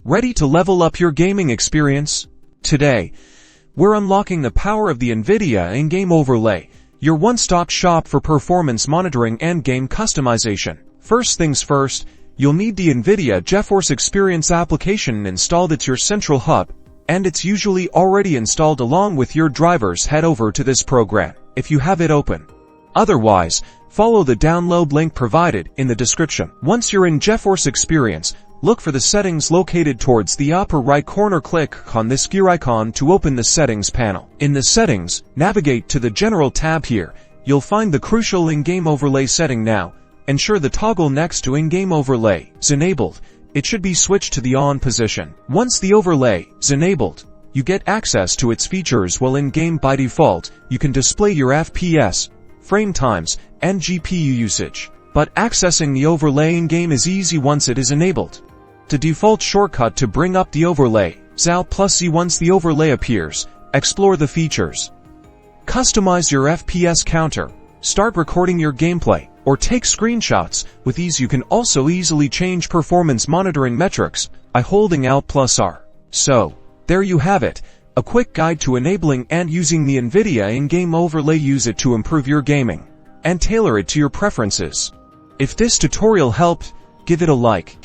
Ready to level up your gaming experience? Today, we're unlocking the power of the Nvidia in-game overlay, your one-stop shop for performance monitoring and game customization. First things first, you'll need the Nvidia GeForce Experience application installed at your central hub, and it's usually already installed along with your drivers. Head over to this program if you have it open. Otherwise, follow the download link provided in the description. Once you're in GeForce Experience, look for the settings located towards the upper right corner. Click on this gear icon to open the settings panel. In the settings, navigate to the General tab. Here, you'll find the crucial in-game overlay setting. Now, ensure the toggle next to in-game overlay is enabled. It should be switched to the on position. Once the overlay is enabled, you get access to its features while in-game. By default, you can display your FPS, frame times, and GPU usage. But accessing the overlay in-game is easy once it is enabled. The default shortcut to bring up the overlay is Alt+C. Once the overlay appears, explore the features. Customize your FPS counter, start recording your gameplay, or take screenshots with ease. You can also easily change performance monitoring metrics by holding Alt+R. So, there you have it, a quick guide to enabling and using the Nvidia in-game overlay. Use it to improve your gaming and tailor it to your preferences. If this tutorial helped, give it a like